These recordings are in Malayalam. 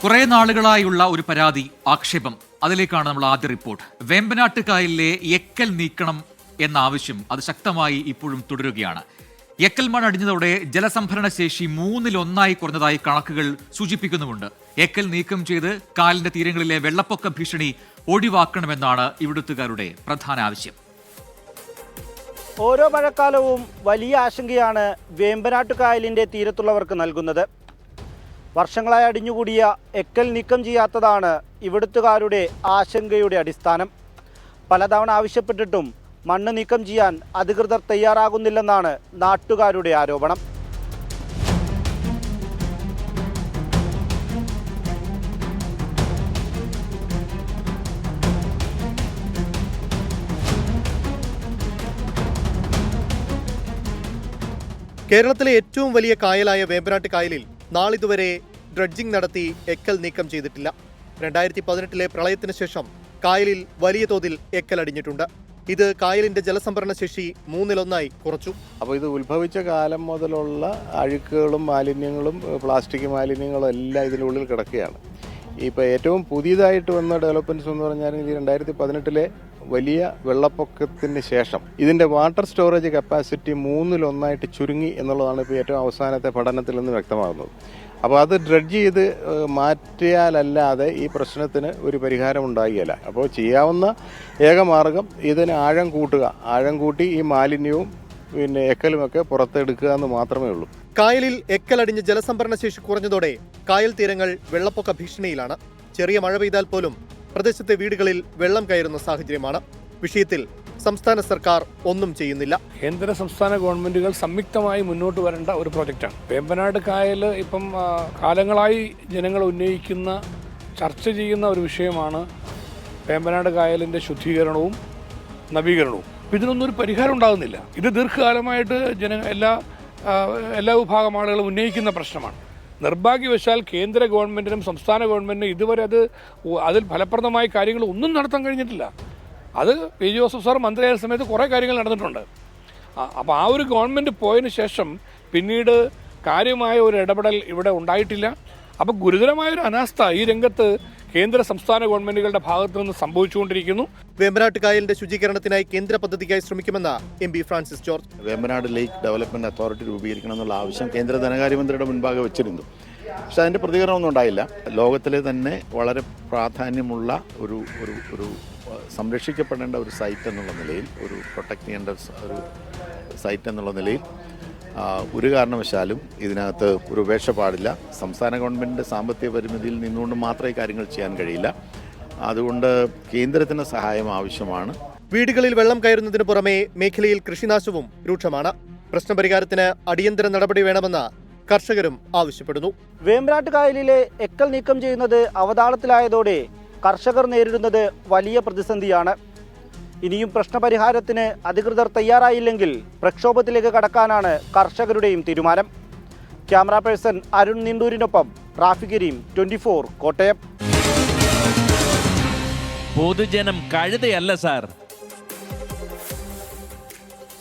കുറേ നാളുകളായുള്ള ഒരു പരാതി, ആക്ഷേപം, അതിലേക്കാണ് നമ്മൾ ആദ്യ റിപ്പോർട്ട്. വേമ്പനാട്ട് കായലിലെ എക്കൽ നീക്കണം എന്ന ആവശ്യം അത് ശക്തമായി ഇപ്പോഴും തുടരുകയാണ്. എക്കൽ മണ്ണ് അടിഞ്ഞതോടെ ജലസംഭരണ ശേഷി 1/3 കുറഞ്ഞതായി കണക്കുകൾ സൂചിപ്പിക്കുന്നുമുണ്ട്. എക്കൽ നീക്കം ചെയ്ത് കായലിന്റെ തീരങ്ങളിലെ വെള്ളപ്പൊക്ക ഭീഷണി ഒഴിവാക്കണമെന്നാണ് ഇവിടുത്തുകാരുടെ പ്രധാന ആവശ്യം. ഓരോ മഴക്കാലവും വലിയ ആശങ്കയാണ് വേമ്പനാട്ട് കായലിന്റെ തീരത്തുള്ളവർക്ക് നൽകുന്നത്. വർഷങ്ങളായി അടിഞ്ഞുകൂടിയ എക്കൽ നീക്കം ചെയ്യാത്തതാണ് ഇവിടുത്തുകാരുടെ ആശങ്കയുടെ അടിസ്ഥാനം. പലതവണ ആവശ്യപ്പെട്ടിട്ടും മണ്ണ് നീക്കം ചെയ്യാൻ അധികൃതർ തയ്യാറാകുന്നില്ലെന്നാണ് നാട്ടുകാരുടെ ആരോപണം. കേരളത്തിലെ ഏറ്റവും വലിയ കായലായ വേമ്പനാട്ട് കായലിൽ നാളിതുവരെ ഡ്രഡ്ജിംഗ് നടത്തി എക്കൽ നീക്കം ചെയ്തിട്ടില്ല. 2018 പ്രളയത്തിന് ശേഷം കായലിൽ വലിയ തോതിൽ എക്കൽ അടിഞ്ഞിട്ടുണ്ട്. ഇത് കായലിന്റെ ജലസംഭരണ ശേഷി 1/3 കുറച്ചു. അപ്പോൾ ഇത് ഉത്ഭവിച്ച കാലം മുതലുള്ള അഴുക്കുകളും മാലിന്യങ്ങളും പ്ലാസ്റ്റിക് മാലിന്യങ്ങളും എല്ലാം ഇതിനുള്ളിൽ കിടക്കുകയാണ്. ഇപ്പോൾ ഏറ്റവും പുതിയതായിട്ട് വന്ന ഡെവലപ്മെൻറ്റ്സ് എന്ന് പറഞ്ഞാൽ 2018 വലിയ വെള്ളപ്പൊക്കത്തിന് ശേഷം ഇതിൻ്റെ വാട്ടർ സ്റ്റോറേജ് കപ്പാസിറ്റി 1/3 ചുരുങ്ങി എന്നുള്ളതാണ് ഇപ്പോൾ ഏറ്റവും അവസാനത്തെ പഠനത്തിൽ നിന്ന് വ്യക്തമാകുന്നത്. അപ്പോൾ അത് ഡ്രഡ്ജ് ചെയ്ത് മാറ്റിയാലല്ലാതെ ഈ പ്രശ്നത്തിന് ഒരു പരിഹാരം ഉണ്ടാകില്ല. അപ്പോൾ ചെയ്യാവുന്ന ഏക മാർഗം ഇതിന് ആഴം കൂട്ടുക, ആഴം കൂട്ടി ഈ മാലിന്യവും എക്കലുമൊക്കെ പുറത്തെടുക്കുക എന്ന് മാത്രമേ ഉള്ളൂ. കായലിൽ എക്കലടിഞ്ഞ് ജലസംഭരണ ശേഷി കുറഞ്ഞതോടെ കായൽ തീരങ്ങൾ വെള്ളപ്പൊക്ക ഭീഷണിയിലാണ്. ചെറിയ മഴ പെയ്താൽ പോലും പ്രദേശത്തെ വീടുകളിൽ വെള്ളം കയറുന്ന സാഹചര്യമാണ്. വിഷയത്തിൽ സംസ്ഥാന സർക്കാർ ഒന്നും ചെയ്യുന്നില്ല. കേന്ദ്ര സംസ്ഥാന ഗവൺമെന്റുകൾ സംയുക്തമായി മുന്നോട്ട് വരേണ്ട ഒരു പ്രോജക്റ്റാണ് വേമ്പനാട് കായൽ. ഇപ്പം കാലങ്ങളായി ജനങ്ങൾ ഉന്നയിക്കുന്ന, ചർച്ച ചെയ്യുന്ന ഒരു വിഷയമാണ് വേമ്പനാട് കായലിൻ്റെ ശുദ്ധീകരണവും നവീകരണവും. ഇതിനൊന്നും ഒരു പരിഹാരം ഉണ്ടാകുന്നില്ല. ഇത് ദീർഘകാലമായിട്ട് എല്ലാ വിഭാഗം ആളുകളും ഉന്നയിക്കുന്ന പ്രശ്നമാണ്. നിർഭാഗ്യവശാൽ കേന്ദ്ര ഗവൺമെൻറ്റിനും സംസ്ഥാന ഗവൺമെൻറ്റിനും ഇതുവരെ അതിൽ ഫലപ്രദമായ കാര്യങ്ങൾ ഒന്നും നടത്താൻ കഴിഞ്ഞിട്ടില്ല. അത് പി ജോസഫ് സാർ മന്ത്രിയായ സമയത്ത് കുറേ കാര്യങ്ങൾ നടന്നിട്ടുണ്ട്. അപ്പോൾ ആ ഒരു ഗവൺമെൻറ് പോയതിന് ശേഷം പിന്നീട് കാര്യമായ ഒരു ഇടപെടൽ ഇവിടെ ഉണ്ടായിട്ടില്ല. അപ്പോൾ ഗുരുതരമായൊരു അനാസ്ഥ ഈ രംഗത്ത് കേന്ദ്ര സംസ്ഥാന ഗവൺമെൻറ്റുകളുടെ ഭാഗത്തു നിന്ന് സംഭവിച്ചുകൊണ്ടിരിക്കുന്നു. വേമ്പനാട്ട് കായലിന്റെ ശുചീകരണത്തിനായി കേന്ദ്ര പദ്ധതിക്കായി ശ്രമിക്കുമെന്ന് MP ഫ്രാൻസിസ് ജോർജ്. വേമ്പനാട് ലേക്ക് ഡെവലപ്മെൻറ്റ് അതോറിറ്റി രൂപീകരിക്കണം എന്നുള്ള ആവശ്യം കേന്ദ്ര ധനകാര്യമന്ത്രിയുടെ മുൻപാകെ വെച്ചിരുന്നു. പക്ഷെ അതിൻ്റെ പ്രതികരണമൊന്നും ഉണ്ടായില്ല. ലോകത്തിലെ തന്നെ വളരെ പ്രാധാന്യമുള്ള ഒരു സംരക്ഷിക്കപ്പെടേണ്ട ഒരു സൈറ്റ് എന്നുള്ള നിലയിൽ, ഒരു പ്രൊട്ടക്ട് ചെയ്യേണ്ട ഒരു സൈറ്റ് എന്നുള്ള നിലയിൽ ഒരു കാരണവശാലും ഇതിനകത്ത് ഒരു ഉപേക്ഷ പാടില്ല. സംസ്ഥാന ഗവൺമെൻറ്റിൻ്റെ സാമ്പത്തിക പരിമിതിയിൽ നിന്നുകൊണ്ട് മാത്രമേ കാര്യങ്ങൾ ചെയ്യാൻ കഴിയില്ല. അതുകൊണ്ട് കേന്ദ്രത്തിന് സഹായം ആവശ്യമാണ്. വീടുകളിൽ വെള്ളം കയറുന്നതിന് പുറമെ മേഖലയിൽ കൃഷിനാശവും രൂക്ഷമാണ്. പ്രശ്നപരിഹാരത്തിന് അടിയന്തര നടപടി വേണമെന്ന് കർഷകരും ആവശ്യപ്പെടുന്നു. വേമ്പനാട്ട് കായലിലെ എക്കൽ നീക്കം ചെയ്യുന്നത് അവതാളത്തിലായതോടെ കർഷകർ നേരിടുന്നത് വലിയ പ്രതിസന്ധിയാണ്. ഇനിയും പ്രശ്നപരിഹാരത്തിന് അധികൃതർ തയ്യാറായില്ലെങ്കിൽ പ്രക്ഷോഭത്തിലേക്ക് കടക്കാനാണ് കർഷകരുടെയും തീരുമാനം. ക്യാമറ പേഴ്സൺ അരുൺ നിണ്ടൂരിനൊപ്പം റാഫി കരീം, 24 കോട്ടയം. പൊതുജനം കഴുതയല്ല സാർ.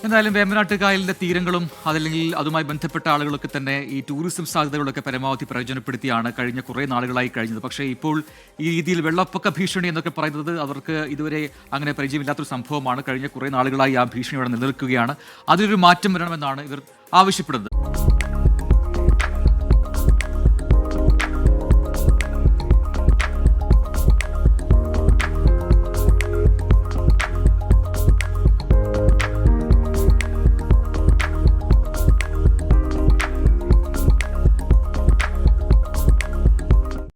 എന്തായാലും വേമ്പനാട്ട് കായലിന്റെ തീരങ്ങളും അതല്ലെങ്കിൽ അതുമായി ബന്ധപ്പെട്ട ആളുകളൊക്കെ തന്നെ ഈ ടൂറിസം സാധ്യതകളൊക്കെ പരമാവധി പ്രയോജനപ്പെടുത്തിയാണ് കഴിഞ്ഞ കുറേ നാളുകളായി കഴിഞ്ഞത്. പക്ഷേ ഇപ്പോൾ ഈ രീതിയിൽ വെള്ളപ്പൊക്ക ഭീഷണി എന്നൊക്കെ പറയുന്നത് അവർക്ക് ഇതുവരെ അങ്ങനെ പരിചയമില്ലാത്തൊരു സംഭവമാണ്. കഴിഞ്ഞ കുറേ നാളുകളായി ആ ഭീഷണി അവിടെ നിലനിൽക്കുകയാണ്. അതിലൊരു മാറ്റം വരണമെന്നാണ് ഇവർ ആവശ്യപ്പെടുന്നത്.